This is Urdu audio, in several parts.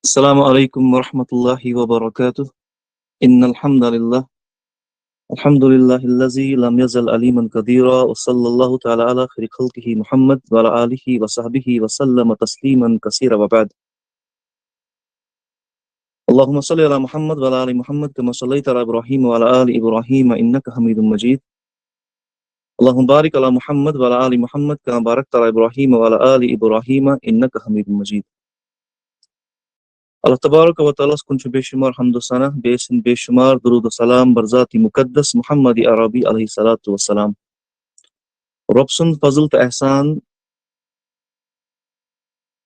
السلام عليكم ورحمة الله وبركاته. إن الحمد لله الذي لم يزل عليما قديرا، وصلى الله تعالى على خير خلقه محمد وعلى آله وصحبه وسلم تسليما كثيرا، وبعد. اللهم صل على محمد وعلى آل محمد كما صليت على إبراهيم وعلى آل إبراهيم إنك حميد مجيد. اللهم بارك على محمد وعلى آل محمد كما باركت على إبراهيم وعلى آل إبراهيم إنك حميد مجيد. اللہ تبارک و تعالیٰ کن بے شمار حمد و ثنا، بے شمار درود و سلام برذات مقدس محمد عربی علیہ الصلوۃ والسلام. رب سند فضل تو احسان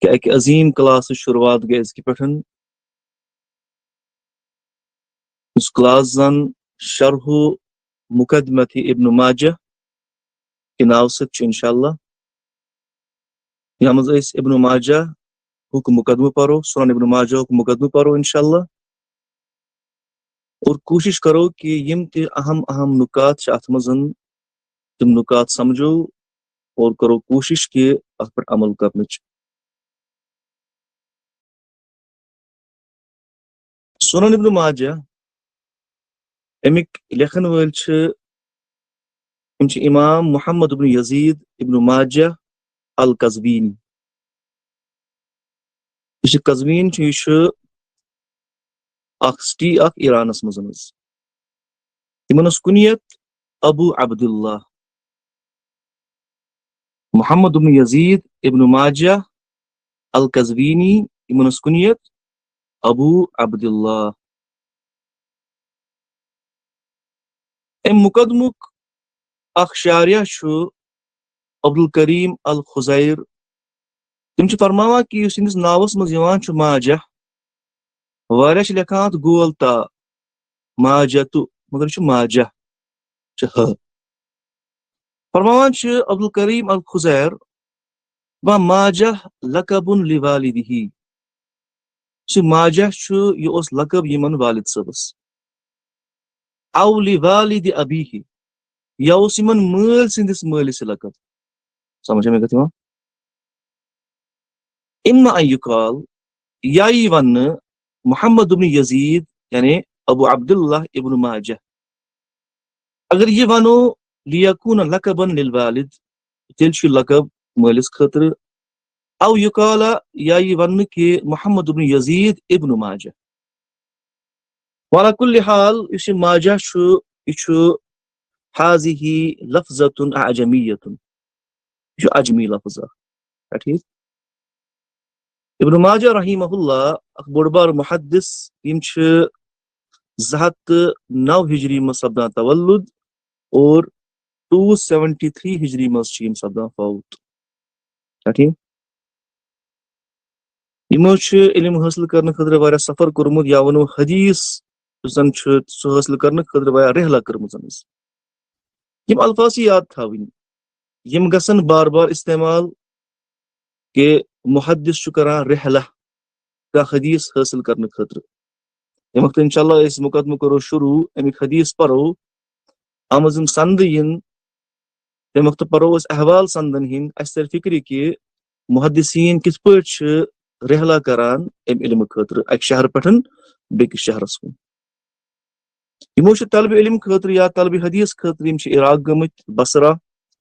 کہ اکہ عظیم کلاس شروعات گئی ازکہ پہ اس کلاس زن شرح مقدمت ابن ماجہ کہ ناو ست انشاءاللہ یہ مز ابن ماجہ حکم مقدمہ پرو، سنن ابن ماجہ حکم مقدمہ پرو انشاءاللہ، اور کوشش کرو کہ یم تی اہم نکات ات مزن تم نکات سمجھو اور کرو کوشش کہ ات پر عمل کرنچ. سنن ابن ماجہ امیک لکھن ول امام محمد ابن یزید ابن ماجہ القزوینی. یہ قزوین یہ سٹی اخ ایرانس مز کنیت ابو عبداللہ محمد ابن یزید ابن ماجہ القزوینی، کنیت ابو عبداللہ. ام مقدمک اخ شارح عبدالکریم الخزیر. تم فرماوان کہ اس اندس ناوس مز ماجہ واریاہ لکھان گول تا ماجہ تو مگر ماجہ فرماوان عبدالکریم الخزیر و ماجہ لقب لوالدہ. ماجہ یہ اس لقب یمن والد صبس او لوالد ابیہ یا اس یمن مل سندس مالس لقب. سمجھ میں کتنا اما ان یقال یا ون محمد ابن یزید یعنی ابو عبداللہ ابن ماجہ. اگر یہ ونو لیکون لقبا للوالد تیل لقب مالس خطر، او یقال یا یہ ون کہ محمد ابن یزید ابن ماجہ. وعلی کل حال اس ماجہ یہ حاضہ لفظۃ اعجمیۃ، یہ اجمی لفظ. ٹھیک. ابن ماجہ رحمہ اللہ اخ بوڑ بار محدث، یم 209 ہجری مز سپدان تولد اور 273 ہجری مز سپدان فوت. ٹھیک. یمو علم حاصل کرنے خاطر واریاہ سفر کورمت، یا ونو حدیث زن سہ حاصل کرنے خاطر واریاہ رحلہ کرمژ. یم الفاظ یاد تھاوین، یم گژھن بار بار استعمال کہ محدث کران رحلہ کا حدیث حاصل کرنے خاطر. یم وقت انشاءاللہ اس مقدمہ کرو شروع، امیک حدیث پرو آمز سند ین، تم وقت پرو اس احوال سندن ہند اس تر فکر کہ محدثین کس پہ رحلہ کران ام علم خاطر اک شہر پہ بیکس شہرس کن. یمو طلب علم خاطر یا طلب حدیث خاطر یم عراق گمت، بصرہ،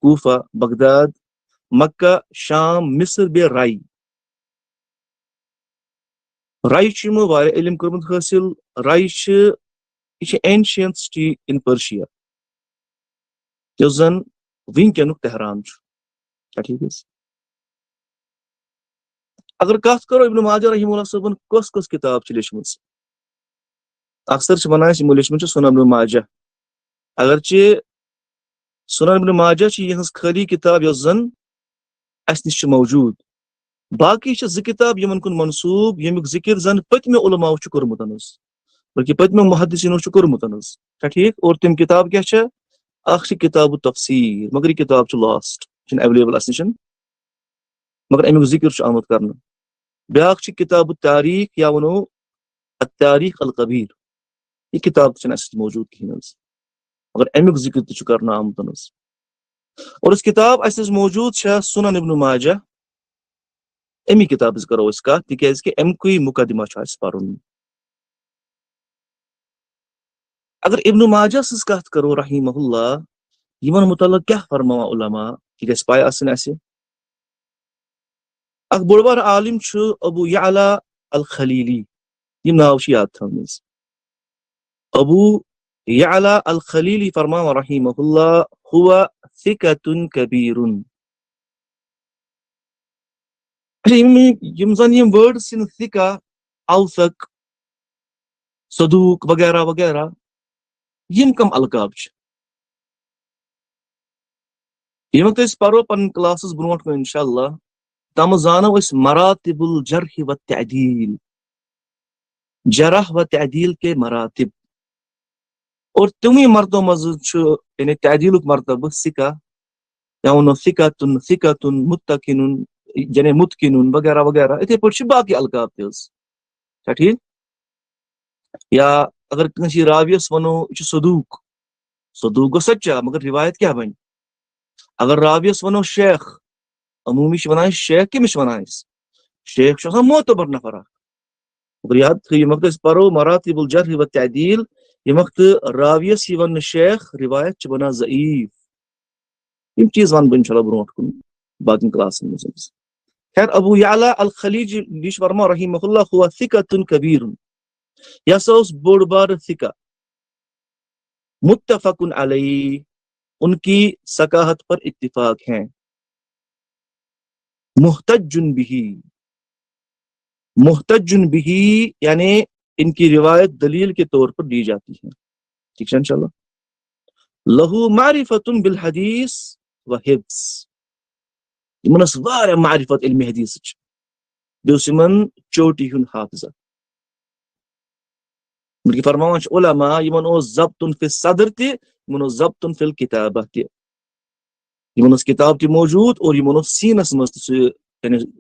کوفہ، بغداد، مکہ، شام، مصر بے رائی. رائی یمو واریاہ علم کورمت حاصل. رائی یہ اینشینٹ سٹی ان پرشیا یس زن ونکینک تہران. ٹھیک. اگر کت کرو ابن ماجہ رحمہ اللہ صٲبن کس کتاب لیچم، اکثر ونان یمو لیچم سنن ابن ماجہ. اگرچہ سنن ابن ماجہ یہ خالی کتاب یس زن اس نش موجود، باقی زٕ کتاب یمن کن منصوب یمیک ذکر زن پتمو علماء کورمت بلکہ پتمو محدثینو کورمت. ٹھیک. اور تم کتاب کیا اخ کتاب تفسیر، مگر یہ کتاب لاسٹ اویلیبل اس نش، مگر امیک ذکر آمد کرنا. بیاکھ کتاب التاریخ یا ونو التاریخ الکبیر، یہ کتاب اس موجود کہین، مگر امیک ذکر کرنا آمد. اور اس کتاب اس موجود سنن ابن ماجہ امی کتاب کرو اس کت تکیاز کہ امیکُے مقدمہ چھُ اَسہِ پرُن. اگر ابن ماجہ سٕنٛز کتھ کرو رحمہ اللہ یمن متعلق کیا فرماوان علما یہ گژھِ پاے آسٕنۍ اَسہِ. اکھ بوٚڑ بار عالم چھُ ابو یعلا الخلیلی یِم ناو چھِ یاد تھاونٕز. ابو یعلا الخلیلی فرماوان رحمہ اللہ ہوا ثقۃ کبیر. یم زن یم وٲڈٕس چھِ ثقہ اوثق صدوق وغیرہ وغیرہ یم کم القاب چھِ. ییٚمہِ وقتہٕ أسۍ پرو پنٕنۍ کلاسز برونٛٹھ کُن انشاء اللہ تتھ منٛز زانو أسۍ مراتب الجرح و تعدیل جرح و تعدیل کے مراتب اور تموٕے مرتبو منٛز چھُ یعنی تعدیلُک مرتبہٕ ثقہ یا ونو ثقۃ ثقۃ متقن یعنی متقن وغیرہ وغیرہ یِتھٕے پٲٹھۍ چھِ باقٕے القاب تہِ حظ چھا ٹھیٖک. یا اگر کٲنٛسہِ راویس ونو یہِ چھُ صدوق صدوق گوٚو سچا مگر روایت کیاہ بنہِ. اگر راویس ونو شیخ عمومی چھِ ونان شیخ کٔمِس چھِ ونان أسۍ شیخ چھُ آسان معتبر نفر اکھ. مگر یاد تھٲیِو ییٚمہِ وقتہٕ أسۍ پرو مراتب الجرح و تعدیل ییٚمہِ وقتہٕ راویس یی وننہٕ شیخ روایت چھِ بنان ضعیف. یِم چیٖز ونہٕ بہٕ انشاء اللہ برونٛٹھ کُن باقین کلاسن منٛز. خیر ابو یعلا الخلیلی چھُ فرماوان رحمہ اللہ ہوا ثقۃ کبیر یہ ہسا اوس بوٚڑ بارٕ ثقہ متفق علیہ ان کی ثقاہت پر اتفاق ہیں. محتج بھی محتج بھی یعنی ان کی روایت دلیل کے طور پر دی جاتی ہے. ٹھیک ہے انشاءاللہ. لہو معرفت بالحدیث و حفظ یمن ٲس واریاہ معرفت علم حدیثٕچ بیٚیہِ اوس یمن چوٹی ہُنٛد حافظہ. بلکہ فرماوان چھِ علما یمن اوس ضبط فی الصدر تہِ یمن اوس ضبط فی الکتابہ تہِ یمن اوس کتاب تہِ موجود اور یمن اوس سینس منٛز تہِ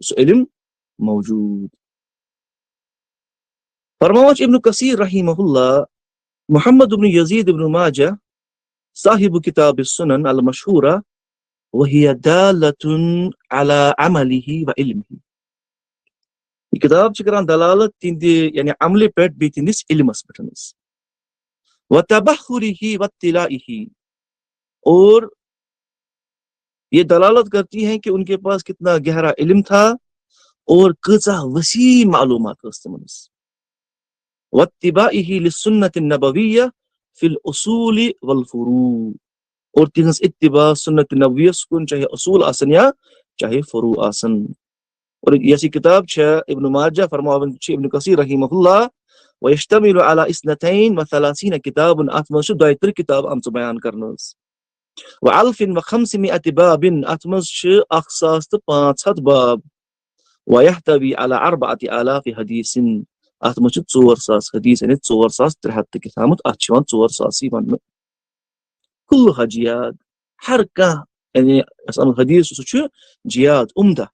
سُہ علم موجود. فرماوان چھِ ابن کثیر رحمہ اللہ محمد ابن یزید ابن ماجہ صاحب کتاب السنن المشہورہ وہی دالۃ علی عملہ و علمہ. یہ کتاب چھِ کران دلالت تہنٛدِ یعنی عملہِ پٮ۪ٹھ بیٚیہِ تہنٛدِس علمس پٮ۪ٹھ و تبحرہ و اطلاعہ اور یہ دلالت کرتی ہیں کہ ان کے پاس کتنا گہرا علم تھا اور کۭژاہ وسیع معلومات ٲس تِمن. واتباعہ للسنة النبویہ فی الاصول والفروع اور تہنٛز اتباع سنت نبویس کُن چاہے اصول آسن یا چاہے فروع آسن. اور یۄس یہِ کتاب چھےٚ ابن ماجہ فرماوان چھِ ابن کثیر رحمہ اللہ ویشتمل علی اثنتین و ثلاثین کتاب اتھ منٛز چھِ 32 کتاب آمژٕ بیان کرنہٕ حظ. والف و خمسمائۃ باب اتھ منٛز چھِ 1500 باب ویحتوی علی 4000 حدیث اتھ منٛز چھِ 4000 حدیث یعنی 4300 تہِ کتھامت اتھ چھِ یِوان 400 وننہٕ. کلها جیاد ہر کانٛہہ یعنی حدیث سُہ چھُ جیاد عمدہ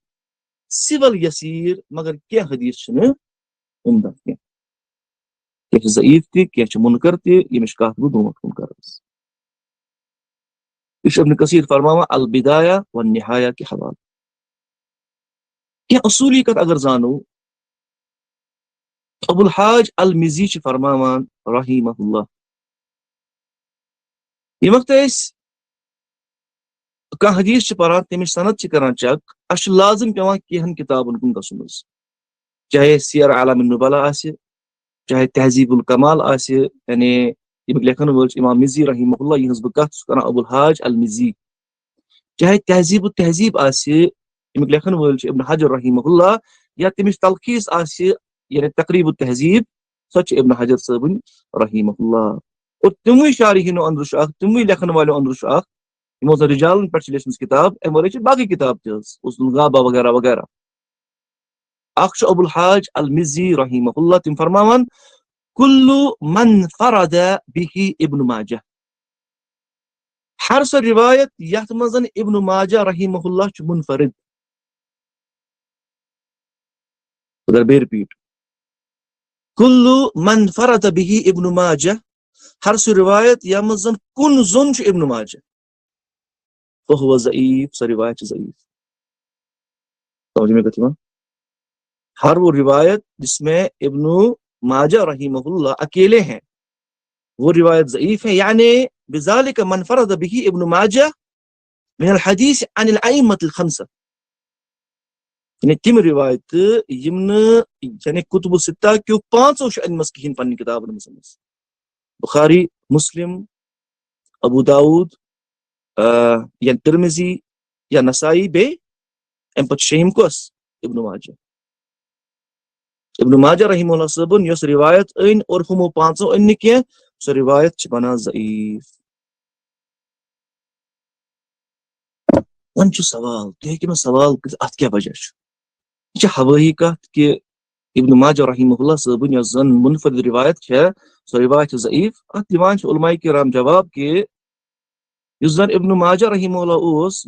سول یسیر مگر کینٛہہ حدیث چھِنہٕ عمدہ کینٛہہ کینٛہہ چھِ ضعیف تہِ کینٛہہ چھِ منکر تہِ ییٚمِچ کتھ بہٕ برونٛٹھ کُن کرٕ. یہ چھُ ابن کثیر فرماوان البدایہ والنہایہ کے حوالہٕ. کینٛہہ اصولی کتھ اگر زانو ابو الحاج المزی چھِ فرماوان رحمہ اللہ ییٚمہِ وقتہٕ أسۍ کانٛہہ حدیث چھِ پران تمِچ سند چھِ کران چیک اسہِ چھُ لازم پیوان کینٛہن کتابن کُن گژھُن حظ چاہے سیر اعلام النبلا آسہِ چاہے تہذیب الکمال آسہِ یعنی ییٚمیُک لیکھن وٲلۍ چھِ امام مزی رحمہ اللہ یِہنٛز بہٕ کتھ چھُس کران ابو الحاج المزی. چاہے تہذیب التہذیب آسہِ ییٚمیُک لیکھن وٲلۍ چھِ ابن حجر رحمہ اللہ یا تمِچ تلخیص آسہِ یعنی تقریب التہذیب سۄ چھِ ابن حجر صٲبٕنۍ رحمہ اللہ. اور تِموٕے شارحیٖنو انٛدرٕ چھُ اکھ تِموٕے لیکھن والیو انٛدرٕ چھُ اکھ یِمو زن رجالن پٮ۪ٹھ چھِ لیچھمٕژ کتاب امہِ ورٲے چھِ باقٕے کتاب تہِ حظ اصول الغابہ وغیرہ وغیرہ. اکھ چھُ ابو الحاج المزی رحمہ اللہ تِم فرماوان کل من فرد به ابن ماجہ ہر سۄ روایت یتھ منٛز ابن ماجہ رحمہ اللہ چھُ منفرد. اگر بیٚیہِ رِپیٖٹ کل من فرد به ابن ماجہ ہر سۄ روایت یتھ منٛز زن کُن زوٚن چھُ ابن ماجہ فہو ضعیف سۄ روایت چھِ ضعیف. سمجھ میں کتھ یِوان ہر وہ روایت جس میں ابن ماجہ رحمہ اللہ اکیلے ہیں وہ روایت ضعیف ہے. یعنی بذالک من فرد به ابن ماجہ من الحدیث عن الائمة الخمسة. یعنی تم روایت یم یعنی کتب ستہ کیو پانچو ائمس کہین پنن کتابن مز بخاری مسلم ابو داود یا ترمذی یا نسائی بے ام پت شیم کس ابن ماجہ. ابن ماجہ رحمہ اللہ صبن یس روایت این اور ہمو پانچو ان کی سو روایت بنا ضعیف. ون سوال تھی سوال ات کیا وجہ یہ ہوٲیی کت کہ ابن ماجہ رحمہ اللہ صبن یس زن منفرد روایت ہے سو روایت ضعیف. ات دان علماء کرام جواب کہ اس زن ابن ماجہ رحمہ اللہ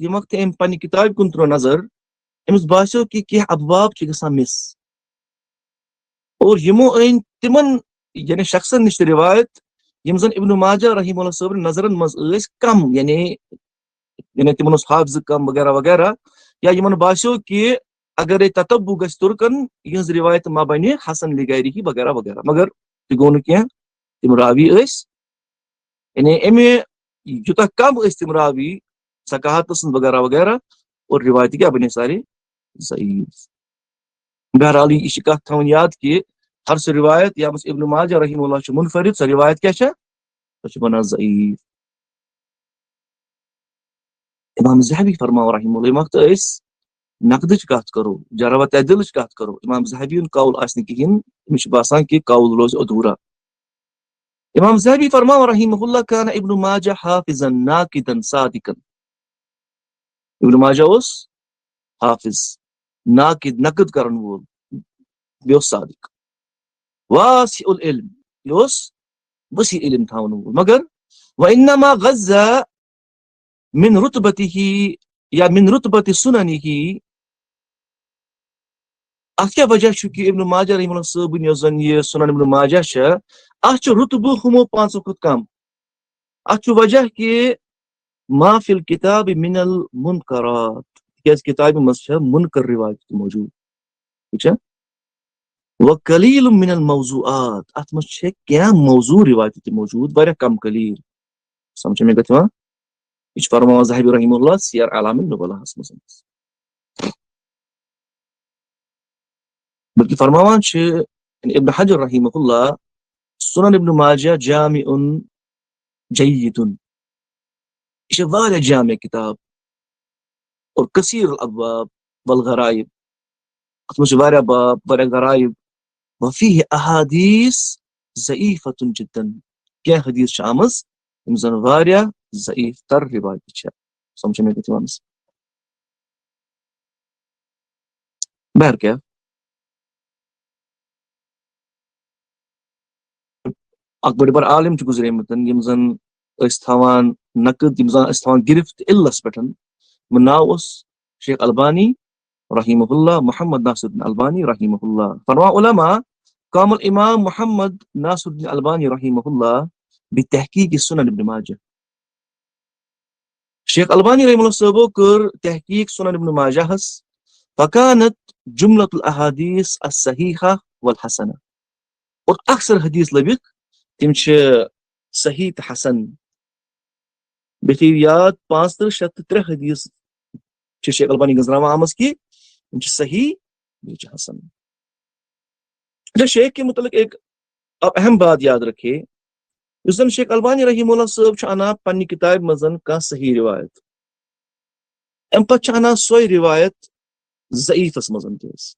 یہ وقت ام پنہ کتاب کن ترو نظر امس باسیو کہ کی ابواب گژھان مس اور یمو این تمن یعنی شخصن نش روایت یم زن ابن ماجہ رحمہ اللہ صبر نظرن مز کم یعنی تمن حافظ کم وغیرہ وغیرہ یا یمن باسیو کہ اگر تتبع گژھِ ترکن یہ روایت ما بنہ حسن لغیری وغیرہ وغیرہ مگر تہ گو نہ کینٛہہ تم راوی یعنی امہ یوتہ کم تم راوی ثقاہت وغیرہ وغیرہ اور روایت کیا بنے سارے ضعیف. بہرحال یہ کت تھون یاد کہ ہر سہ روایت یا ابن ماجہ رحمہ اللہ منفرد سہ روایت کیا سہ بنا ضعیف. امام ذہبی فرماو رحمہ اللہ وقت نقدچ کت کرو جرح و تعدیلچ کت کرو امام ذہبی قول آسن کہین مجھ باسان کہ قول روز ادھورا. امام ذہبی فرماو رحمہ اللہ کان ابن ماجہ حافظا ناقدا صادقا. ابن ماجہ اس حافظ ناقد نقد کرن وول بیو صادق واسع العلم یوس وسیع علم تھاون وول مگر وانما غزا من رتبته یا من رتبت سننه ات کیا وجہ کہ ابن ماجہ رحمہ اللہ صبن یس زن یہ سنن ابن ماجہ ات رتبہ ہمو پانچو کھت کم. ات وجہ کہ ما فی الکتاب من المنکرات کیاز کتاب مز منکر روایت موجود ٹھیک ہے. وقلیل من الموضوعات ات مز کیا موضوع روایت موجود واریاہ کم قلیل سمجھ میں گژھان یہ فرماوان ذہبی رحمہ اللہ سیر اعلام النبلاء مز بلکہ فرماوان ابن حجر رحمہ اللہ سنن ابن ماجہ جامع جید یہ واریاہ جامع کتاب اور کثیر الابواب والغرائب ات مز واریاہ باب واریاہ غرائب وفیہ احادیث ضعیفۃ جدا کیا حدیث آمز یم زن واریاہ ضعیف تر روایت سمجھ میں گژھان. بہر کیا اک بڑ بار عالم گزریمت یم زن تھوان نقد یم زن تھوان گرفت علس پہ ناو اس شیخ البانی رحمہ اللہ محمد ناصر الدین البانی رحمہ اللہ. فرما علماء قام الامام محمد ناصر الدین البانی رحمہ اللہ بتحقیق سنن ابن ماجہ. شیخ البانی رحمہ اللہ صاحبو کر تحقیق سنن ابن ماجہ فکانت جملۃ الاحادیث الصحیحہ والحسنہ اور اکثر حدیث لبک تم صحیح تو حسن بیتھی یاد 503 حدیث شیخ البانی گزراوان آمز کی صحیح حسن. شیخ کے متعلق ایک اہم بات یاد رکھے اس دن شیخ البانی رحمہ اللہ صاحب انا پنہ کتاب مزن کا صحیح روایت ام پتہ انا سوئی روایت ضعیفس مزن تیز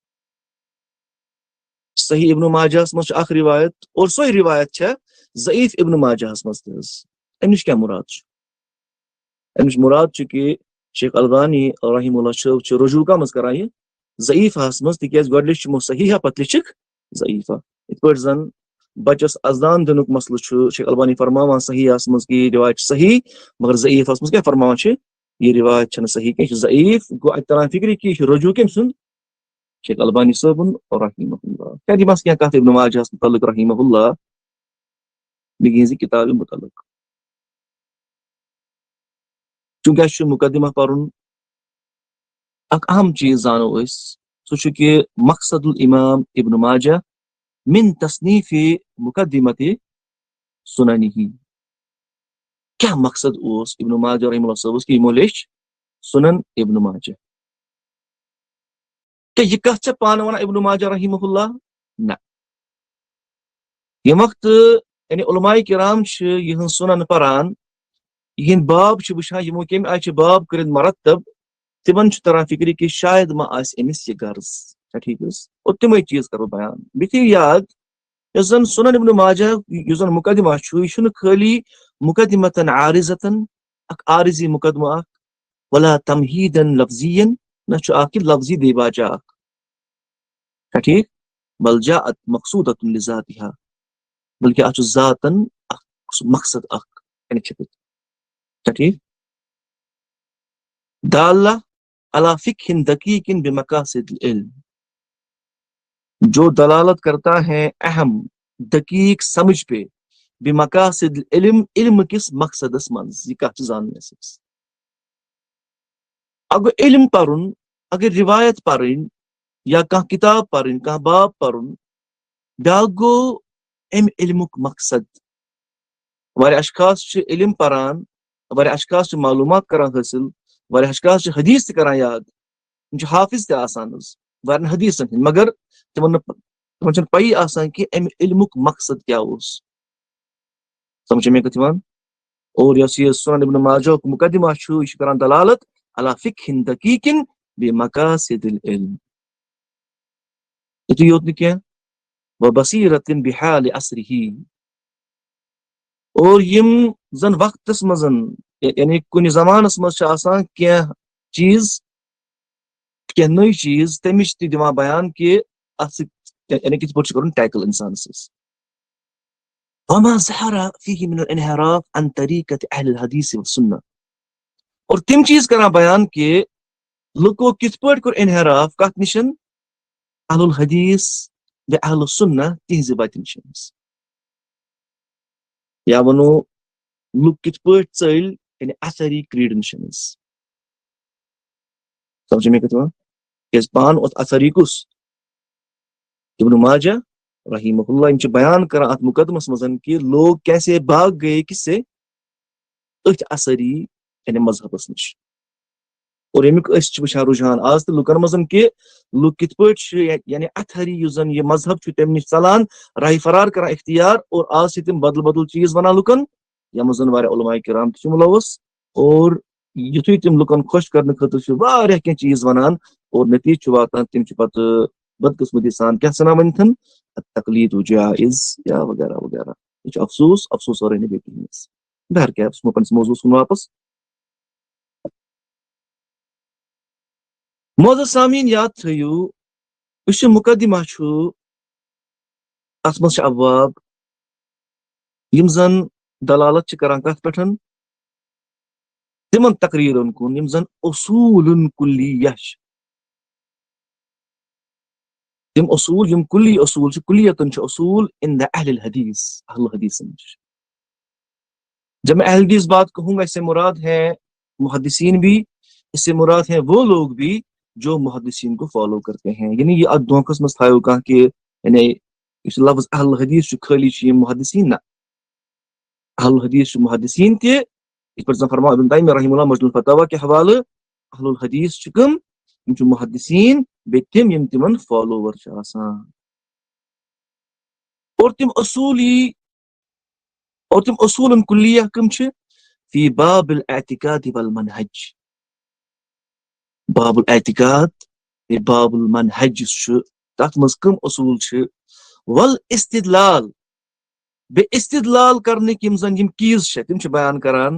صحیح ابن ماجہ مز اخ روایت اور سوئی روایت ضعیف ابن ماجہ مز تیز. امش کیا مراد امش مراد کہ شیخ البانی رحمہ اللہ صاحب رجوع کم کران یہ ضعیف مز تکیاز گۄڈٕ لیچھمو صحیحہ پتہ لچھک ضعیفہ. ات پٲٹھۍ زن بچس اذان دنک مسئلہ شیخ البانی فرماوان صحیح مز کہ روایت صحیح مگر ضعیف مز کیا فرماوان یہ روایت صحیح کی ضعیف گو اتہ تران فکری کہ یہ رجوع کم سن شیخ البانی صاحب رحمہ اللہ. کیا دماغ کیا کت ابن ماجہ متعلق رحمہ اللہ بگہذ کتاب متعلق چونکہ اس مقدمہ پرن اک اہم چیز زانو اس سو چھ کہ مقصد الامام ابن ماجہ من تصنیف مقدمت سننہ. کیا مقصد اس ابن ماجہ رحمہ اللہ صاحب کہ یمو لیچھ سنن ابن ماجہ. کہ یہ کت چھ پانہ ونان ابن ماجہ رحمہ اللہ؟ نہ. یہ وقت یعنی علماء کرام چھ یہ سنن پران، یہ باب چھ وچھان یمو کم آئی چھ باب کرت مرتب، تمن چھ تران فکر کہ شاید ما آس امس یہ غرض. ٹھیک اور تمے چیز کرو بیان. بیتھی یاد یس زن سنن ابن ماجہ یس زن مقدمہ چھ یہ خالی مقدمتن عارضتن اک عارضی مقدمہ اخ، ولا تمہیدن لفظیا نہ چھ اخ لفظی دیباچہ اخ. ٹھیک بل جاءت مقصودۃ لذاتها، بلکہ اچھ ذاتن مقصد اخ یعنی چھپت. ٹھیک دالہ علی فقہ دقیق بمقاصد العلم، جو دلالت کرتا ہے اہم دقیق سمجھ پہ بمقاصد العلم، علم کس مقصد اس منز یہ کت زاننے سے. اگر علم پرن، اگر روایت پرن یا کان کتاب پرن کان باب پرن، بیاکھ گو ام علمک مقصد. وارے اشخاص چھ علم پران، وارے اشخاص چھ معلومات کران حاصل، وارے اشخاص چھ حدیث تہ کران یاد، چھ حافظ تہ آسان وارن حدیثن ہند، مگر تمن چھ پی آسان کہ ام علمک مقصد کیا اس. سمجھ میں کتوان. اور یس یہ سنن ابن ماجہ مقدمہ چھ یہ کران دلالت علی فقہ دقیق بمقاصد العلم. یہ یوت کیا وبصیرۃ بحال عصرہ، اور یم زن وقتس مزن یعنی کن زمانس مز چھ آسان کی چیز کی نئی چیز تمچ تہ دِوان بیان کہ ات یعنی کت پٲٹھۍ چھُ کرُن ٹیکل انسان سٕنٛز. وما ظہر فیہ من الانحراف عن طریقۃ اہل الحدیث والسنہ، اور تم چیز کران بیان کہ لکو کت پٲٹھۍ کوٚر انحراف کت نشن اہل الحدیث بے اہل السنہ تہنزِ وتہِ نش. یا ونو لوگ کت پٲٹھۍ ژٔلۍ یعنی اثری کریڈ نش. سمجھ میں کتنا کیاز پان اوس اثری کس ابن ماجہ رحمہ اللہ یم چھ بیان کران ات مقدمس مزن کہ لوگ کیسے بھاگ گئے کس سے اتھ اثری یعنی مذہبس نش. اور امیک اس چھ وچھان رجحان آز تہ لکن مزن کہ لوگ کت پٲٹھۍ یعنی اتھری یُس زن یہ مذہب چھ تم نش ژلان راہ فرار کران اختیار، اور آز چھ تم بدل بدل چیز ونان لکن یم زن واریاہ علماء کرام تہ ملوث. اور یتھے تم لکن خوش کرنے خاطر چھ واریاہ کینٛہہ چیز ونان، اور نتیجہ چھ واتان تم چھ پتہ بدقسمتی سان کیا سنا ونتھن تقلید جائز یا وغیرہ وغیرہ. یہ افسوس افسوس اور بیٹی. بہر کیا پنس موضوع سن واپس. معزز سامعین یاد تھیو اس مقدمہ چھ ات مز ابواب یم زن دلالت چھ کران کت پٹھ تمن تقریرن کن یم زن اصول کلیہ چھ. تم اصول یم کلی اصول چھ کلیتن چھ اصول ان دا اہل الحدیث اہل الحدیث. جب میں اہل حدیث بات کہوں گا اس سے مراد ہے محدثین بھی، اس سے مراد ہے وہ لوگ بھی جو محدثین کو فالو کرتے ہیں. یعنی یہ ات دھوکس مز تھایو کہاں کہ یعنی اس لفظ اہل حدیث چھ خالی چھ محدثین نہ، اہل الحدیث چھ محدثین تہ. اس پر فرما ابن تیمیہ رحمہ اللہ مجموع الفتاوی کے حوالہ اہل الحدیث چھ کم یم چھ محدثین بیٚیہِ تم یم تمن فالوور چھ آسان. اور تم اصول کلیہ کم چھ فی باب الاعتقاد والمنہج. باب الاعتقاد باب المنہج تک مز کم اصول چھ والاستدلال بے استدلال کرنے یم زن یم کیز چھ تم چھ بیان کران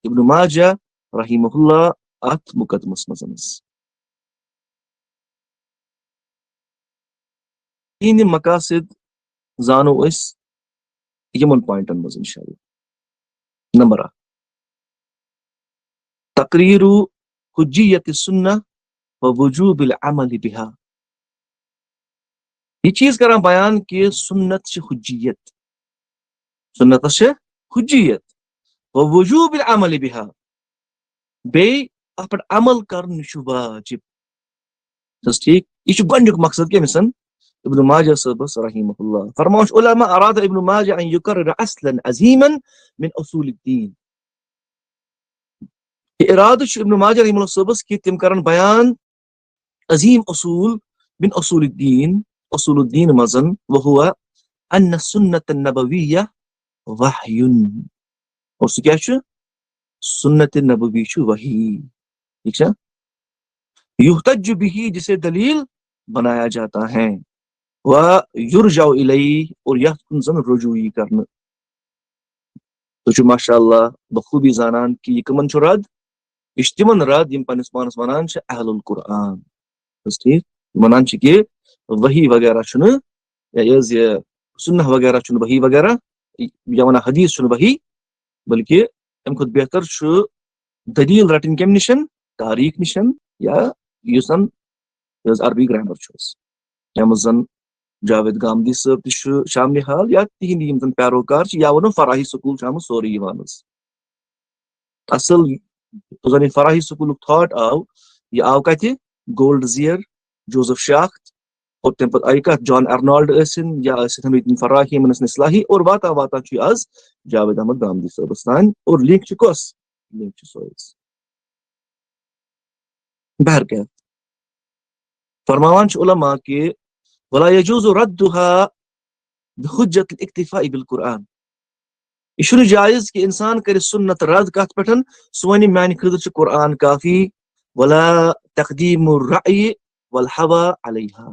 ابن ماجہ رحمہ اللہ ات مقدمس مز. تین مقاصد زانو اس یمن پوائنٹن مز انشاءاللہ. نمبر 1 تقریر حجیت السنہ ووجوب العمل بها. یہ چیز کران بیان کہ سنت چھ حجیت، سنت چھ حجیت ووجوب العمل بها، بے ات پر عمل کرن چھ واجب. بس ٹھیک یہ گۄڈنیُک مقصد کٔمِس ابن ماجہ صٲبس رحمہ اللہ فرمان علما اراد ابن ماجہ ان يقرر اصلا عظیما من اصول الدین کہ ارادہ چھُ ابن ماجہ رحمہ اللہ صٲبس کہ تِم کرن بیان عظیم اصول من اصول الدین مزن وهو ان السنة النبویہ وحی اور سُہ کیٛاہ چھُ سنت نبوی چھُ وحی ٹھیک چھا یحتج به جسے دلیل بنایا جاتا ہے ویرجع الیہ اور یتھ کُن زن رجوعی کرنا تو چھُ ماشاء اللہ بخوبی زانان کہ یہ کمن چھُ رد یہ چھُ تمن رد یم پننس پانس ونان چھِ اہل القرآن بس ٹھیک ونان چھِ کہ وحی وغیرہ چھُنہٕ یہ سنہ وغیرہ چھُنہٕ وحی وغیرہ یا ونان حدیث چھُنہٕ وحی بلکہ امہِ کھۄتہٕ بہتر چھُ دلیل رٹن کمہِ نشن تاریخ نشن یا یُس زن عربی گرامر چھُ یتھ منٛز زن جاوید گامدی صٲب تہِ چھُ شاملِ حال یا تہنٛدۍ یِم زن پیروکار چھِ یا ونو فراہی سکوٗل چھُ آمُت سورُے یِوان حظ اصل یُس زن یہِ فراہی سکوٗلُک تھاٹ آو یہِ آو کتہِ گولڈ زیر جوزف شاخت اور تمہِ پتہٕ آیہِ کتھ جان ارنالڈ ٲسِن یا ٲسِن فراہی یِمن ٲسِن اصلاحی اور واتان واتان چھُ یہِ آز جاوید احمد گامدی صٲبس تانۍ اور لنک چھُ کۄس لنک چھُ سۄے بہرکیف فرماوان چھِ علما کہ ولا يجوز ردها بحجة الاکتفاء بالقرآن یہ چھُنہٕ جائز کہ انسان کرِ سنت رد کتھ پٮ۪ٹھ سُہ وَنہِ میانہِ خٲطرٕ چھُ قرآن کافی ولا تقدیم الرأی والہوى علیہا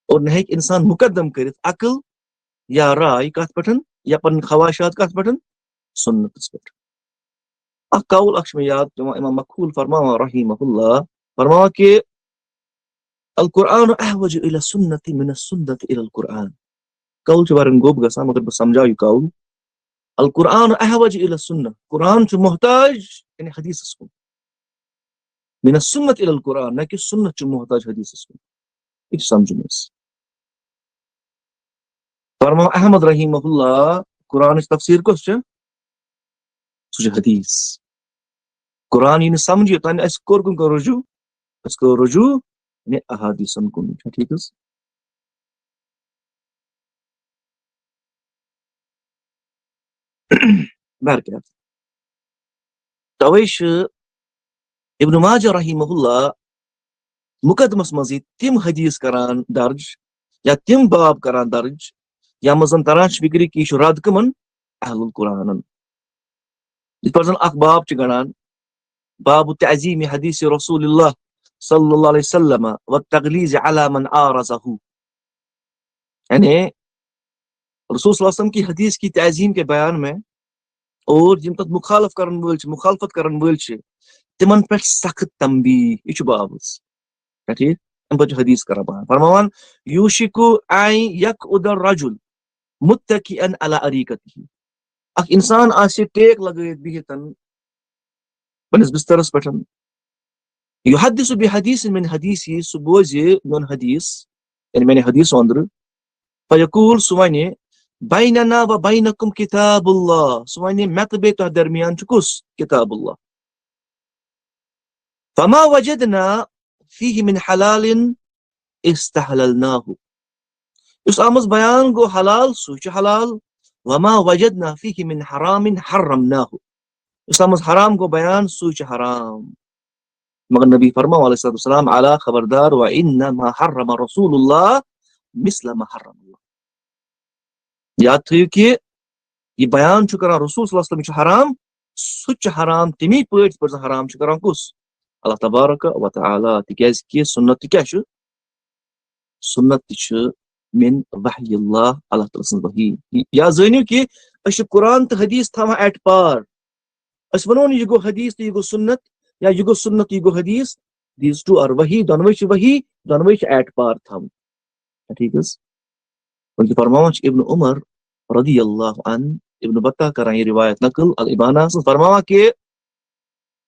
اور نہ ہیٚکہِ انسان مقدم کٔرِتھ عقل یا راے کتھ پٮ۪ٹھ یا پنٕنۍ خواہشات کتھ پٮ۪ٹھ سنتس پٮ۪ٹھ اکھ قول اکھ چھُ مےٚ یاد پیٚوان امام مقبول فرماوان رحمہ اللہ فرماوان کہ القرآن احوج الى السنة من السنة الى القرآن قول چھُ واریاہ گوٚب گژھان مگر بہٕ سمجھاو یہِ قول القرآن احوج الى السنة قرآن چھُ محتاج یعنی حدیثس کُن من السنة الى القرآن نہ کہ سنت چھُ محتاج حدیثس کُن یہ چھُ سمجھُن اسہِ فرماو احمد رحمہ اللہ قرآنٕچ تفسیٖر کۄس چھےٚ سُہ چھُ حدیث قرآن یی نہٕ سمجھ یوٚتانۍ اَسہِ کوٚر کُن کوٚر رجوع أسۍ کوٚر رجوع یعنی احادیثن کُن چھا ٹھیک حظ بہرکیف توے چھِ ابن ماجہ رحمہ اللہ مقدمس منٛز تِم حدیث کران درج یا تِم باب کران درج یتھ منٛز زن تران چھِ فکرِ کہ یہِ چھُ رد کٕمن اہل القرآنن یِتھ پٲٹھۍ زن اکھ باب چھِ گنڈان باب تعظیم حدیث رسول اللہ صلی اللہ علیہ وسلم والتغلیظ علی من عارضہ یعنی رسول صلی اللہ علیہ وسلم کی حدیث کی تعظیم کے بیان میں اور یم تتھ مخالفت کرن وٲلۍ چھِ تمن پٮ۪ٹھ سخت تنبیہ یہ چھُ باب حظ ٹھیک امہِ پتہٕ چھُ حدیث کران بیان فرماوان یوشکو ان یقعد الرجل متکئا علی اریکتہ اکھ انسان آسہِ ٹیک لگٲیِتھ بِہِتھ پننس بسترس پٮ۪ٹھ یحدث بحدیث من حدیثی سُہ بوزِ میون حدیث یعنی میانہِ حدیث اندرٕ فیقول سُہ وَنہِ بیننا و بینکم کتاب اللہ سُہ وَنہِ مےٚ تہٕ بیٚیہِ تۄہہِ درمیان چھُ کُس کتاب اللہ فما وجدنا فیہ من حلال استحللناہ یُس آمٕژ بیان گوٚو حلال سُے چھُ حلال وما وجدنا فیہ من حرام حرمناہ یُس آمٕژ حرام گوٚو بیان سُے چھُ حرام مگر نبی فرماو علیہ الصلوۃ والسلام الا خبردار وانما حرم رسول اللہ مثل ما حرم اللہ یاد تھٲیِو کہ یہ بیان چھُ کران رسول صلی اللہ علیہ وسلم چھُ حرام سُہ چھُ حرام تمی پٲٹھۍ یِتھ پٲٹھۍ زن حرام چھُ کران کُس اللہ تبارک و تعالیٰ تِکیازِ کہ سنت تہِ کیاہ چھُ سنت تہِ چھُ من وحی اللہ اللہ تعالیٰ سٕنٛز وحی یا زٲنِو کہ أسۍ چھِ قرآن تہٕ حدیث تھاوان ایٹ پار أسۍ وَنو نہٕ یہِ گوٚو حدیث تہٕ یہِ گوٚو سنت یا یہِ گوٚو سنت تہٕ یہِ گوٚو حدیث دیٖز ٹوٗ آر وحی دۄنوے چھِ وحی دۄنوے چھِ ایٹ پار تھاوٕنۍ ٹھیک حظ بلکہ فرماوان چھِ ابن عمر رضی اللہ عنہ ابن بطہ کران یہ روایت نقل الابانہ سے فرماوان کہ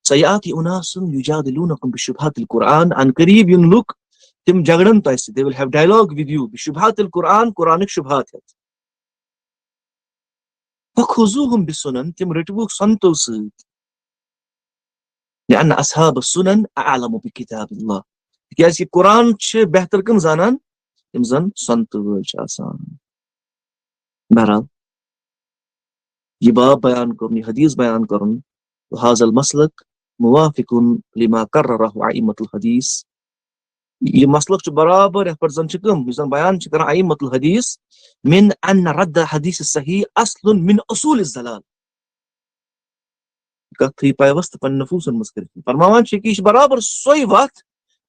سیاتی اناس یجادلونکم بشبہات القرآن ان قریب ین لُکھ تم جھگڑن تۄہہِ سۭتۍ they will have dialogue with you بشبہات القرآن قرآنٕکۍ شبہات ہٮ۪تھ فخذوہم بسنن تم رٔٹۍوُکھ سنتو سۭتۍ لأن اصحاب السنن اعلم بکتاب اللہ تِکیازِ کہِ قرآن چھِ بہتر کٕم زانان یِم زن سۄنتہٕ وٲلۍ چھِ آسان. بہرحال یہ باب بیان کرُن یہِ حدیث بیان کرُن حاض المسلک موافقن لما قررہ ائمۃ الحدیث یہ مسلک چھُ برابر یتھ پٮ۪ٹھ زن چھِ کٕم یُس زن بیان چھِ کران ائمۃ الحدیث من ان رد حدیث صحیح اصل من اصول الضلال. کتھ تھٲیِو پیوست پنٕنٮ۪ن نفوٗسن منٛز کٔرِتھ فرماوان چھِ کہِ یہِ چھِ برابر سۄے وتھ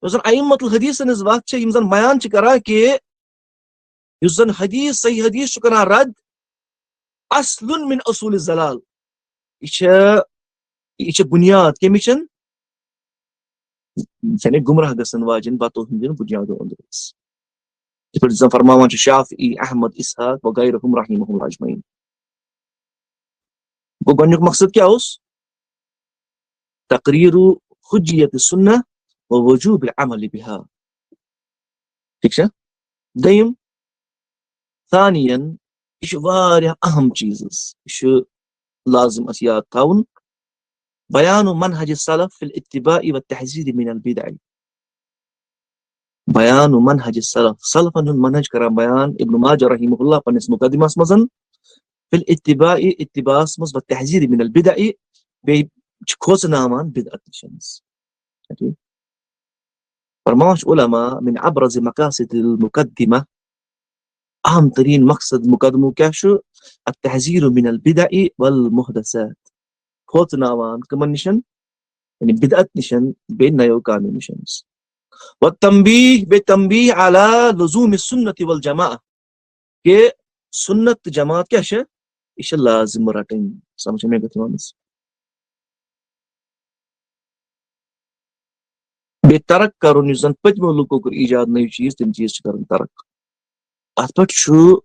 یۄس زن ائمۃ الحدیث ہٕنٛز وتھ چھِ یِم زن بیان چھِ کران کہِ یُس زن حدیث صحیح حدیث چھُ کران رد اصل من اصول الضلال یہ چھِ بنیاد کمِچ یعنی گمراہ گژھن واجٮ۪ن بتو ہٕنٛدٮ۪ن بنیادو أنٛدرٕ یِتھ پٲٹھۍ زن فرماوان چھِ شافعی احمد اسحاق وغیرہم رحمہم اللہ اجمعین. گوٚو گۄڈنیُک مقصد کیٛاہ اوس تقریٖر حجیت السنہ ووجوب العمل بها. ٹھیک چھا. دوٚیِم ثانین یہِ چھُ واریاہ اہم چیٖز حظ یہِ چھُ لازم اَسہِ یاد تھاوُن بیان منہج السلف فی الاتباع والتحذیر من البدع. بیان منہج السلف سلفن ہُنٛد منہج کران بیان ابن ماجہ رحمہ اللہ پننِس مقدمس منٛز فی الاتباع اتباعس منٛز والتحذیر من البدع بیٚیہِ چھِ کھوژناوان بدعت نِش. فرماوان چھِ علماء من ابرز مقاصد المقدمہ اہم ترین مقصد مقدمو کیٛاہ چھُ التحذیر من البدع والمحدثات کھوژناوان کٕمن نِشن یعنی بدعت نِشن بیٚیہِ نَیو کامیو نِشن والتنبیہ بیٚیہِ تنبیہ علی لزوم السنة والجماعہ کہ سنت تہٕ جماعت کیٛاہ چھِ یہِ چھِ لازم رٹٕنۍ. سمجھ مےٚ کتھ وَنس. بیٚیہِ ترک کرُن یُس زن پٔتمیو لُکو کوٚر ایجاد نٔوۍ چیٖز تِم چیٖز چھِ کرٕنۍ ترک. اتھ پٮ۪ٹھ چھُ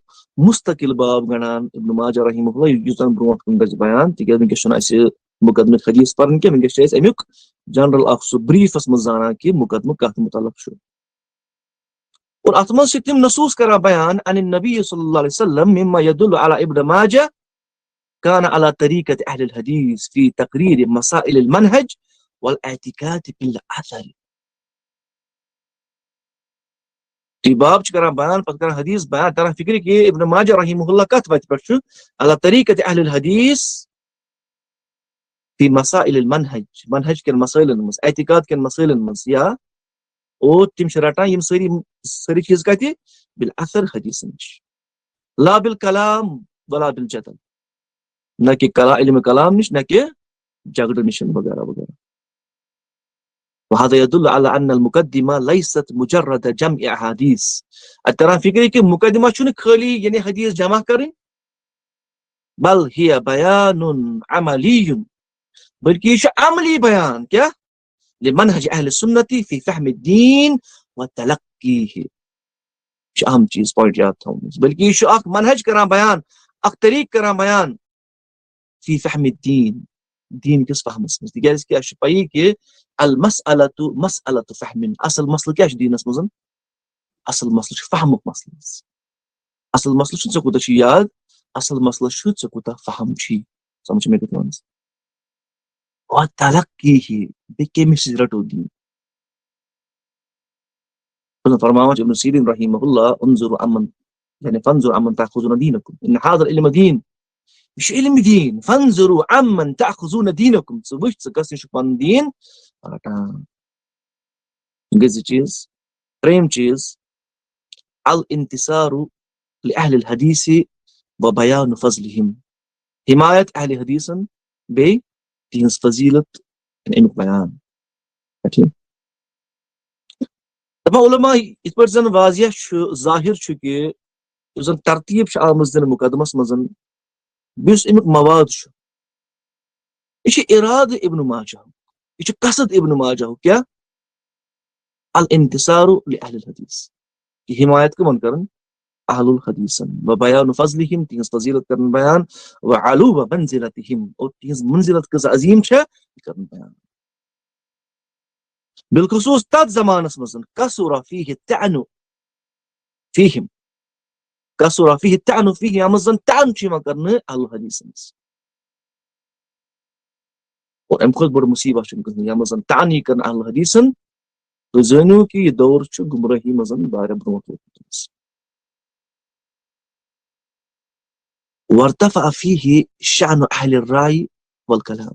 مستقل باب گنڈان ابن ماجہ رحمہ اللہ یُس زن برونٛٹھ کُن گژھِ بیان تِکیازِ وٕنکیٚس چھُنہٕ اَسہِ مقدمہٕ حدیث پرُن کینٛہہ وٕنکیٚس چھِ أسۍ امیُک جنرل اکھ سُہ بریٖفس منٛز زانان کہِ مقدمہٕ کتھ متعلق چھُ. اور اتھ منٛز چھِ تِم نصوٗص کران بیان عن النبی صلی اللہ علیہ وسلم مما يدل على ابن ماجہ كان على طريقة اہل الحدیث فی تقریر مسائل المنہج والاعتقاد بالاثر. یہ باب چھِ کران بیان پتہٕ کران حدیث بیان کران فکر کہ ابن ماجہ رحمہ اللہ کتھ وتہِ پٮ۪ٹھ چھُ على طریقة اہل الحدیث فی مسائل المنہج منہج کٮ۪ن مسٲیلن منٛز اعتقاد کٮ۪ن مسٲیلن منٛز یا اور تِم چھِ رٹان یِم سٲری چیٖز کتہِ بالاثر حدیثن نِش لا بالکلام ولا بالجدل نہ کہ علم کلام نش نہ کہ جگڑٕ نِش وغیرہ وغیرہ. وهذا يدل على ان المقدمہ ليست مجرد جمع احادیث. اتہِ تران فکر کہ مقدمہ چھُنہٕ خٲلی یعنی حدیث جمع کرٕنۍ بل هي بیان عملی بلکہ یہ چھُ عملی بیان کیٛاہ لمنہج اہل سنت فی فہم الدین وتلقیہ. یہ چھُ اہم چیٖز پویِنٹ یاد تھاوُن بلکہ یہ چھُ اکھ منہج کران بیان اکھ طریقہٕ کران بیان فی فہم الدین دین کِس فہمس منٛز. تِکیازِ کہِ اَسہِ چھُ پَیی کہِ المسألۃ مسألۃ فہم اصل مسلہٕ کیٛاہ چھُ دیٖنس منٛز اصل مسلہٕ چھُ فہمُک مسلہٕ. اصل مسلہٕ چھُنہٕ ژےٚ کوٗتاہ چھُ یاد اصل مسلہٕ چھُ ژےٚ کوٗتاہ فہم چھُے. سمجھ مےٚ کتھ وَنس. وتلقیہ بیٚیہِ کٔمِس سۭتۍ رٹو دیٖن. فرماوان چھِ ابن سیرین رحمہ اللہ انظروا عمن یعنی فانظروا عمن تأخذون دینکم ان هذا العلم دین. یہ چھُ علم دین. فانظروا عمن تأخذون دینکم ژٕ وٕچھ ژٕ کس نِش چھُکھ پنُن دیٖن رٹان. گٔے زٕ چیٖز. ترٛیٚیِم چیٖز الانتصار لأہل الحدیث وبیان فضلہم حمایت اہل حدیثن بیٚیہِ تِہنٛز فضیلت امیُک بیان. دپان علماء یِتھ پٲٹھۍ زن واضح چھُ ظٲہر چھُ کہِ یُس زن ترتیٖب چھِ آمٕژ دِنہٕ مقدمس منٛز بیٚیہِ یُس امیُک مواد چھُ یہِ چھُ ارادٕ ابن ماجہُک یہِ چھُ قصد ابن ماجہُک کیٛاہ الانتصار لأہل الحدیث یہِ حمایت کٕمن کران اہل الحدیثن وبیان فضلہم تِہنٛز فضیلت کرن بیان وعلو منزلتہم اور تِہنٛز منزلت کۭژاہ عظیٖم چھےٚ یہِ کرن بیان. بالخصوص تتھ زمانس منٛز کثر فیہ الطعن فیہم کثر فیہ الطعن فیہ یتھ منٛز زن طعن چھُ یِوان کرنہٕ اہل الحدیثن منٛز. اور امہِ کھۄتہٕ بٔڑ مصیبت چھُنہٕ کٕہٕنۍ یتھ منٛز زن طعن یی کرنہٕ اہل الحدیثن تو زٲنِو کہِ یہِ دور چھُ گمرٲہی منٛز واریاہ برونٛٹھ ووتمُت. وارتفع فيه شأن أهل الرأي والكلام.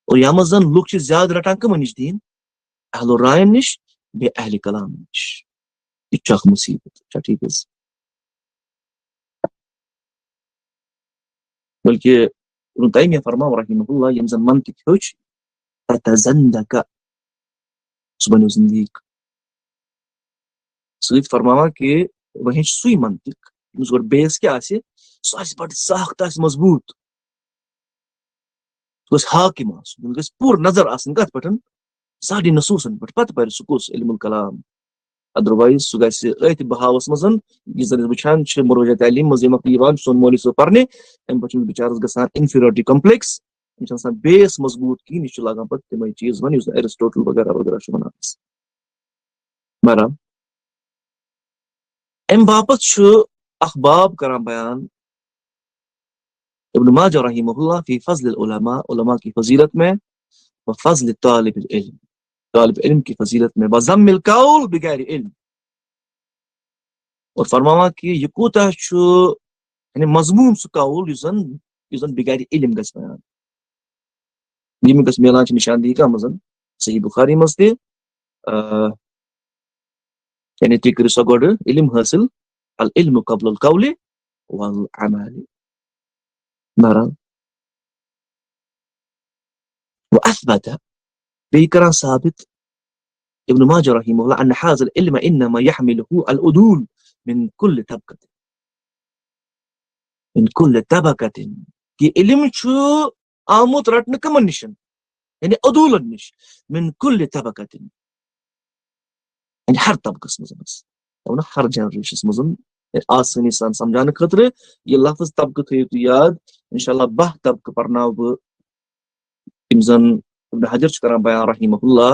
اور یَتھ منٛز زن لُکھ چھِ زیادٕ رٹان کٕمن نِش دیٖن؟ اہل الرایَن نِش بیٚیہِ اہلِ کلام نِش. یہِ چھُ اکھ مُصیبت. چھا ٹھیٖک حظ؟ بلکہِ ابن تیمیہ فرماو رحمہ اللہ یِم زن منطق ہیوٚچھ تتزندق سُہ بنیو زندیق. سۭتۍ فرماوان کہِ وۄنۍ ہیٚچھ سُے منطق ییٚمِس گۄڈٕ بیس کیٛاہ آسہِ سُہ آسہِ بڑٕ سخت آسہِ مضبوٗط. سُہ گژھِ حاکم آسُن. تٔمِس گژھِ پوٗرٕ نظر آسٕنۍ کتھ پٮ۪ٹھ؟ سارنٕے نصوٗصن پٮ۪ٹھ. پتہٕ پرِ سُہ کُس علم الکلام. ادروایز سُہ گژھِ أتھۍ بہاوس منٛز یُس زن أسۍ وٕچھان چھِ مروجہ تعلیٖم منٛز ییٚمہِ وقتہٕ یِوان چھُ سون مولوی صٲب پرنہِ اَمہِ پتہٕ چھُ بِچارس گژھان انفیرٹی کمپلیکس. أمِس چھُ آسان بیس مضبوٗط کِہیٖنۍ. یہِ چھُ لاگان پتہٕ تِمے چیٖز ونٕنۍ یُس زن ایرسٹوٹل وغیرہ وغیرہ چھُ ونان. بہرحال امہِ باپتھ چھُ اکھ باب کران بیان ابن ماجہ رحمہ اللہ فی فضل العلماء. علماء کی فضیلت میں وفضل طالب العلم. طالب علم کی فضیلت میں وضم القول بغیر علم. اور فرماوان کہ یہ کوتاہ چھُ یعنی مضموٗن سُہ قول یُس زن بغیر علم گژھِ بیان. یِم گژھِ میلان چھِ نشاندہی کتھ منٛز؟ صحیح بخاری منٛز تہِ. یعنی تُہۍ کٔرِو سا گۄڈٕ علم حٲصِل. العلم قبل القول والعمل. بہرحال واثبت بیٚیہِ کران ثابت ابن ماجہ رحمہ اللہ ان هذا العلم انما يحمله العدول من كل طبقة کہ علم چھُ آمُت رٹنہٕ کٕمن نِش؟ یعنی عدوٗلن نِش. من كل طبقة یعنی ہر طبقس منٛز. ہر جنریشنس منٛز. آسٲنی سان سمجھاونہٕ خٲطرٕ یہِ لفظ طبقہٕ تھٲیِو تُہۍ یاد. انشاء اللہ 12 طبقہٕ پرناو بہٕ یِم زن ابن حجر چھُ کران بیان رحمہ اللہ.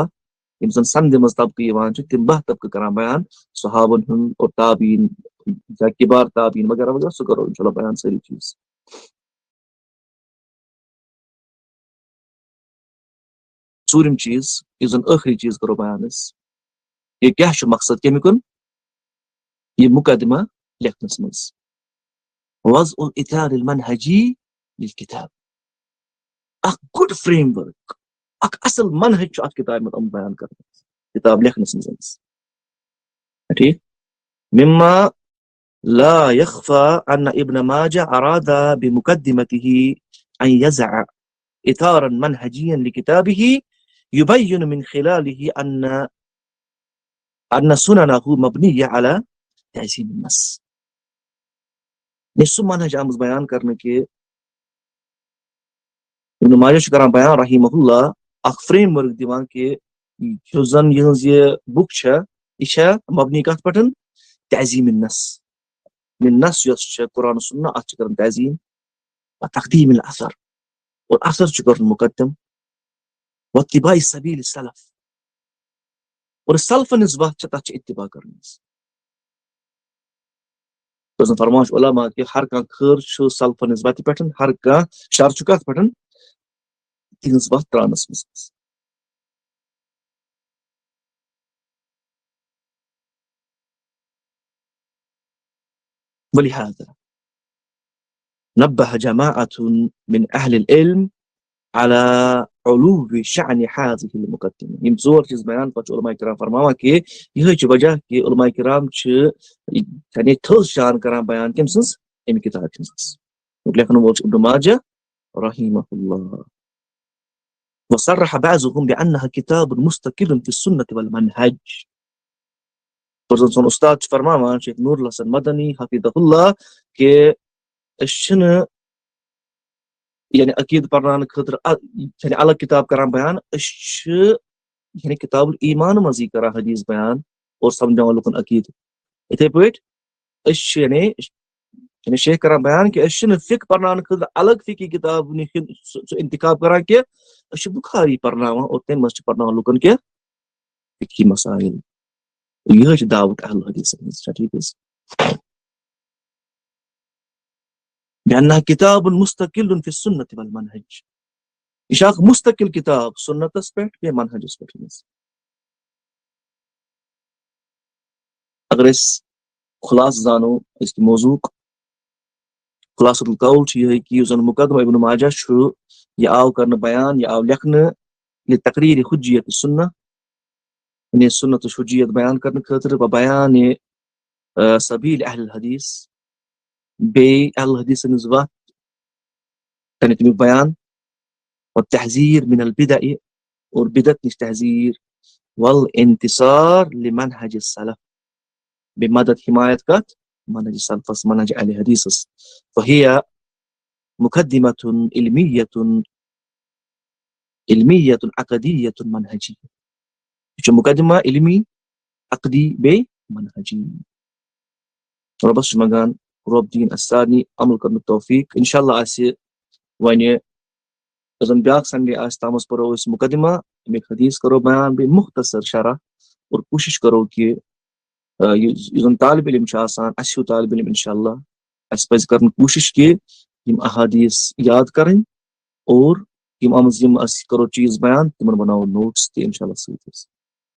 یِم زن سندِ منٛز طبقہٕ یِوان چھِ تِم 12 طبقہٕ کران بیان. صحابن ہُنٛد اور تابعین یا کبار تابعین وغیرہ وغیرہ سُہ کرو انشاء اللہ بیان سٲری چیٖز. ژوٗرِم چیٖز یُس زن ٲخری چیٖز کرو بیان أسۍ. یہِ کیاہ چھُ مقصد کمیُک؟ یہِ مقدمہ لیکھنس منٛز. وضع الاطار المنہجی للکتاب. اکھ گُڈ فریم ورک اکھ اصل منہج چھُ اتھ کتابہِ منٛز بیان کرنہٕ کتاب لیکھنس منٛز. ٹھیک. مما لا يخفى ان ابن ماجہ اراد بمقدمته ان يضع اطارا منهجيا لكتابه يبين من خلاله ان سننه مبنية على تعظيم النص. یہ سُہ منہج آمٕژ بیان کرنہٕ کہِ ابن ماجہ چھُ کران بیان رحمہ اللہ اکھ فریم ورک دِوان کہِ یُس زن یِہنٛز یہِ بُک چھےٚ یہِ چھےٚ مبنی کتھ پٮ۪ٹھ؟ تعظیٖم النص. نص یۄس چھےٚ قرآن سُنہ اتھ چھِ کران تعظیٖم. تقدیٖم الاثر اور اثر چھُ کرُن مقدم. واتباع سبیل السلف اور سلفن ہٕنٛز وتھ چھےٚ تتھ چھِ اتباع کرٕنۍ. فرماوان چھُ علما کہِ ہر کانٛہہ خٲر چھُ سلفن ہٕنٛز وتہِ پٮ۪ٹھ. ہر کانٛہہ شر چھُ کتھ پٮ۪ٹھ؟ تِہنٛز وتھ ترٛاونس منٛز. ولہذا نبه جماعة من اهل العلم على علو شأن هذه المقدمة. یِم ژور چیٖز بیان پتہٕ چھُ علماء کرام فرماوان کہِ یِہے چھِ وجہ کہِ علماء کرام چھِ یعنی تھٔز شان کران بیان کٔمۍ سٕنٛز؟ اَمہِ کتابہِ ہٕنٛز. لیکھن وول چھُ ابن ماجہ رحمہ اللہ. وصرح بعضهم بأنها كتاب مستقل في السنة والمنهج. اور زن سون استاد چھُ فرماوان شیخ نور الحسن مدنی حفظہ اللہ کہِ أسۍ چھِنہٕ یعنی عقیٖدٕ پرناونہٕ خٲطرٕ یعنی الگ کتاب کران بیان. أسۍ چھِ یعنی کتاب الایمان منٛزٕے کران حدیث بیان اور سمجھاوان لُکن عقیٖدٕ. یِتھے پٲٹھۍ أسۍ چھِ یعنی شیخ کران بیان کہِ أسۍ چھِنہٕ فِقہ پرناونہٕ خٲطرٕ الگ فقی کتاب سُہ انتخاب کران کینٛہہ. أسۍ چھِ بخاری پرناوان اور تمہِ منٛز چھِ پرناوان لُکن کینٛہہ فقی مسائل. یِہے چھِ دعوت اہل حدیثن ہٕنٛز. چھا ٹھیٖک حظ؟ بأنها كتاب مستقل في السنة والمنهج. یہ چھِ اکھ مستقل کتاب سنتس پٮ۪ٹھ بیٚیہِ منہجس پٮ۪ٹھ. اگر خلاص زانو اس کے موضوع خلاصۃ القول یہ کہ زن مقدمہ ابن ماجہ یہ آو کرنے بیان یہ آو لکھنے یہ تقریر حجیت سنہ یعنی سنت حجیت بیان کرنے خاطر و بیان سبیل اہل الحدیث بے اہل الحدیث نز وقت یعنی تمیک بیان و تحذیر من البدع اور بدعت نش تحذیر والانتصار لمنهج السلف بمدد حمایت کت منهج السلف منهج اهل الحديث فهي مقدمة علمية عقدية منهجية مقدمة علمي عقدي بمنهجي ربس مگان رب دین الثانی عمل کرنے توفیق انشاءاللہ آسہِ ونہِ زن بیاکھ سنڈے آسہِ تامس پرو اس مقدمہ امیک حدیث کرو بیان بے مختصر شرح اور کوشش کرو کہ زن طالب علم آسان اسو طالب علم انشاءاللہ اس پز کرن کوشش کہ یم احادیث یاد کریں اور یم آمز یم اس کرو چیز بیان تمن بناو نوٹس تہ انشاءاللہ سۭتۍ